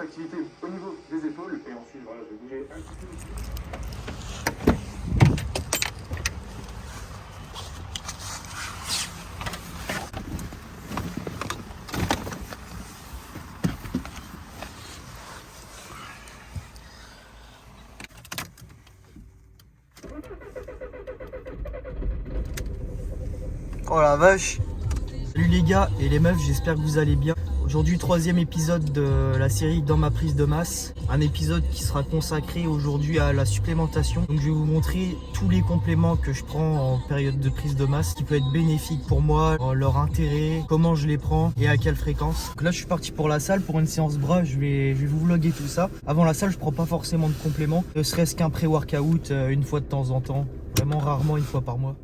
activité au niveau des épaules. Et ensuite, voilà, je vais bouger un petit peu. Oh la vache! Salut les gars et les meufs, j'espère que vous allez bien. Aujourd'hui, troisième épisode de la série Dans ma prise de masse. Un épisode qui sera consacré aujourd'hui à la supplémentation. Donc je vais vous montrer tous les compléments que je prends en période de prise de masse, qui peut être bénéfique pour moi, leur intérêt, comment je les prends et à quelle fréquence. Donc là, je suis parti pour la salle pour une séance bras. Je vais vous vlogger tout ça. Avant la salle, je prends pas forcément de compléments, ne serait-ce qu'un pré-workout une fois de temps en temps. Vraiment rarement, une fois par mois.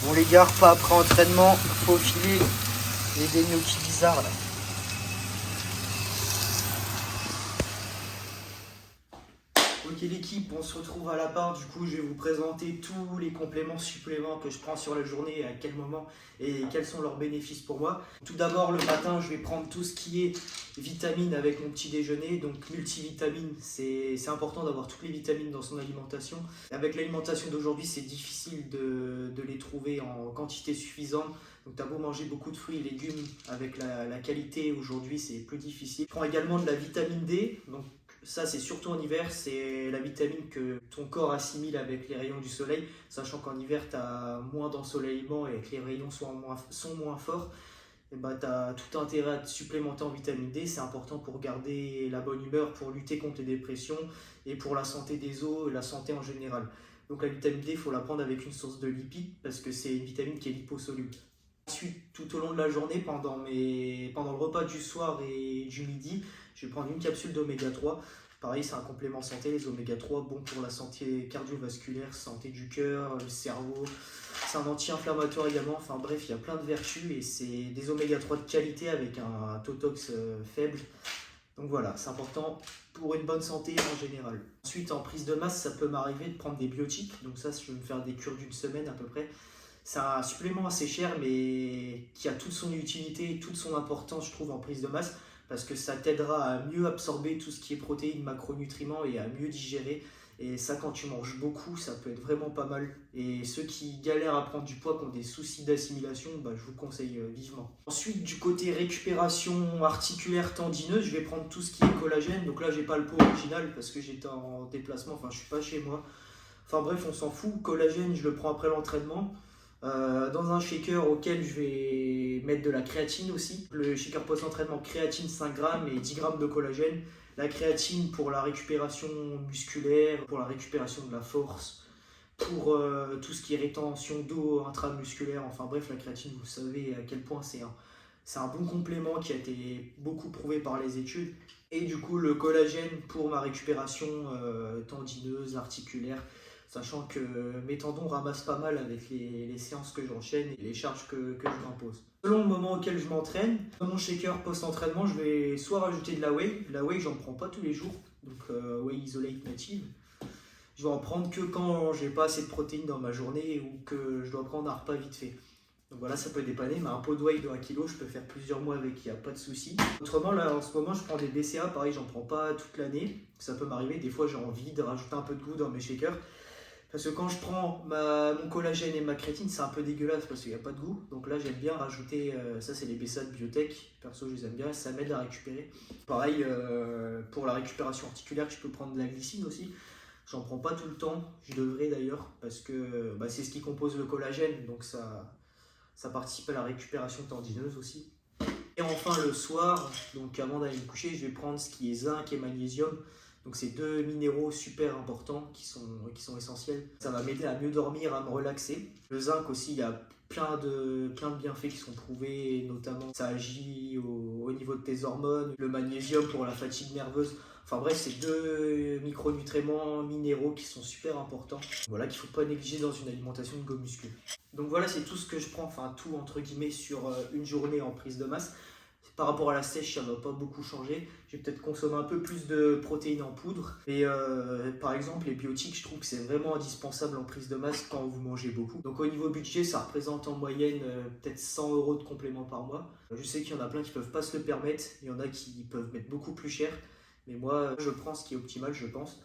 Bon les gars, pas après entraînement, faut filer et des gnocchis bizarres là. Ok l'équipe, on se retrouve à l'appart, du coup je vais vous présenter tous les compléments suppléments que je prends sur la journée et à quel moment et quels sont leurs bénéfices pour moi. Tout d'abord le matin je vais prendre tout ce qui est vitamines avec mon petit déjeuner, donc multivitamines, c'est important d'avoir toutes les vitamines dans son alimentation. Avec l'alimentation d'aujourd'hui c'est difficile de les trouver en quantité suffisante. Donc tu as beau manger beaucoup de fruits et légumes, avec la qualité aujourd'hui c'est plus difficile. Je prends également de la vitamine D, donc ça c'est surtout en hiver, c'est la vitamine que ton corps assimile avec les rayons du soleil, sachant qu'en hiver tu as moins d'ensoleillement et que les rayons sont moins forts. Et bah, tu as tout intérêt à te supplémenter en vitamine D, c'est important pour garder la bonne humeur, pour lutter contre les dépressions et pour la santé des os et la santé en général. Donc la vitamine D, il faut la prendre avec une source de lipides parce que c'est une vitamine qui est liposoluble. Ensuite, tout au long de la journée, pendant le repas du soir et du midi, je vais prendre une capsule d'oméga 3. Pareil, c'est un complément santé, les oméga 3, bon pour la santé cardiovasculaire, santé du cœur, le cerveau. C'est un anti-inflammatoire également, enfin bref, il y a plein de vertus et c'est des oméga 3 de qualité avec un taux tox faible. Donc voilà, c'est important pour une bonne santé en général. Ensuite, en prise de masse, ça peut m'arriver de prendre des biotiques. Donc ça, je vais me faire des cures d'une semaine à peu près. C'est un supplément assez cher, mais qui a toute son utilité, toute son importance, je trouve, en prise de masse, parce que ça t'aidera à mieux absorber tout ce qui est protéines, macronutriments et à mieux digérer. Et ça, quand tu manges beaucoup, ça peut être vraiment pas mal. Et ceux qui galèrent à prendre du poids, qui ont des soucis d'assimilation, bah, je vous conseille vivement. Ensuite, du côté récupération articulaire tendineuse, je vais prendre tout ce qui est collagène. Donc là, j'ai pas le pot original parce que j'étais en déplacement, enfin je suis pas chez moi. Enfin bref, on s'en fout. Collagène, je le prends après l'entraînement. Dans un shaker auquel je vais mettre de la créatine aussi. Le shaker post-entraînement, créatine 5 grammes et 10 grammes de collagène. La créatine pour la récupération musculaire, pour la récupération de la force, pour tout ce qui est rétention d'eau intramusculaire. Enfin bref, la créatine, vous savez à quel point c'est un bon complément qui a été beaucoup prouvé par les études. Et du coup, le collagène pour ma récupération tendineuse, articulaire, sachant que mes tendons ramassent pas mal avec les séances que j'enchaîne et les charges que je m'impose. Selon le moment auquel je m'entraîne, dans mon shaker post-entraînement, je vais soit rajouter de la whey. La whey, j'en prends pas tous les jours, donc whey isolate native. Je vais en prendre que quand j'ai pas assez de protéines dans ma journée ou que je dois prendre un repas vite fait. Donc voilà, ça peut dépanner, mais un pot de whey de 1 kg, je peux faire plusieurs mois avec, il n'y a pas de souci. Autrement, là, en ce moment, je prends des BCA, pareil, j'en prends pas toute l'année. Ça peut m'arriver, des fois, j'ai envie de rajouter un peu de goût dans mes shakers. Parce que quand je prends mon collagène et ma créatine, c'est un peu dégueulasse parce qu'il n'y a pas de goût. Donc là, j'aime bien rajouter, ça c'est les BCA de Biotech, perso je les aime bien, ça m'aide à récupérer. Pareil, pour la récupération articulaire, je peux prendre de la glycine aussi. J'en prends pas tout le temps, je devrais d'ailleurs, parce que c'est ce qui compose le collagène, donc ça participe à la récupération tendineuse aussi. Et enfin le soir, donc avant d'aller me coucher, je vais prendre ce qui est zinc et magnésium. Donc c'est deux minéraux super importants qui sont essentiels. Ça va m'aider à mieux dormir, à me relaxer. Le zinc aussi, il y a plein de bienfaits qui sont prouvés, et notamment ça agit au niveau de tes hormones. Le magnésium pour la fatigue nerveuse. Enfin bref, c'est deux micronutriments, minéraux qui sont super importants. Voilà, qu'il ne faut pas négliger dans une alimentation de go muscu. Donc voilà, c'est tout ce que je prends, enfin tout entre guillemets sur une journée en prise de masse. Par rapport à la sèche, ça ne va pas beaucoup changer. Je vais peut-être consommer un peu plus de protéines en poudre. Et par exemple, les biotiques, je trouve que c'est vraiment indispensable en prise de masse quand vous mangez beaucoup. Donc au niveau budget, ça représente en moyenne peut-être 100 € de complément par mois. Je sais qu'il y en a plein qui ne peuvent pas se le permettre. Il y en a qui peuvent mettre beaucoup plus cher. Mais moi, je prends ce qui est optimal, je pense.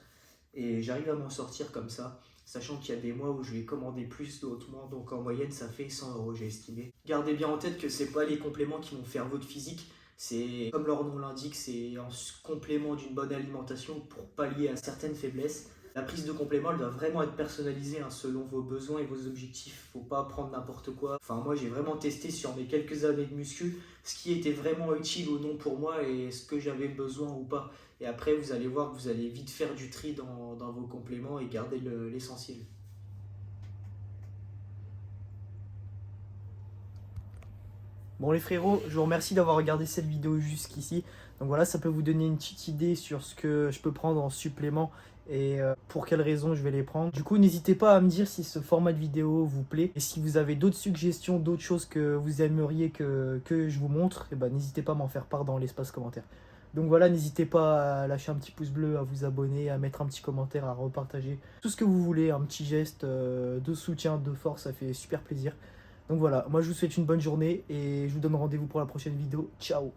Et j'arrive à m'en sortir comme ça. Sachant qu'il y a des mois où je vais commander plus, d'autres mois, donc en moyenne ça fait 100 € j'ai estimé. Gardez bien en tête que c'est pas les compléments qui vont faire votre physique, c'est comme leur nom l'indique, c'est un complément d'une bonne alimentation pour pallier à certaines faiblesses. La prise de complément elle doit vraiment être personnalisée selon vos besoins et vos objectifs, faut pas prendre n'importe quoi. Enfin moi j'ai vraiment testé sur mes quelques années de muscu ce qui était vraiment utile ou non pour moi et ce que j'avais besoin ou pas. Et après, vous allez voir que vous allez vite faire du tri dans vos compléments et garder l'essentiel. Bon les frérots, je vous remercie d'avoir regardé cette vidéo jusqu'ici. Donc voilà, ça peut vous donner une petite idée sur ce que je peux prendre en supplément et pour quelles raisons je vais les prendre. Du coup, n'hésitez pas à me dire si ce format de vidéo vous plaît. Et si vous avez d'autres suggestions, d'autres choses que vous aimeriez que je vous montre, n'hésitez pas à m'en faire part dans l'espace commentaire. Donc voilà, n'hésitez pas à lâcher un petit pouce bleu, à vous abonner, à mettre un petit commentaire, à repartager. Tout ce que vous voulez, un petit geste de soutien, de force, ça fait super plaisir. Donc voilà, moi je vous souhaite une bonne journée et je vous donne rendez-vous pour la prochaine vidéo. Ciao!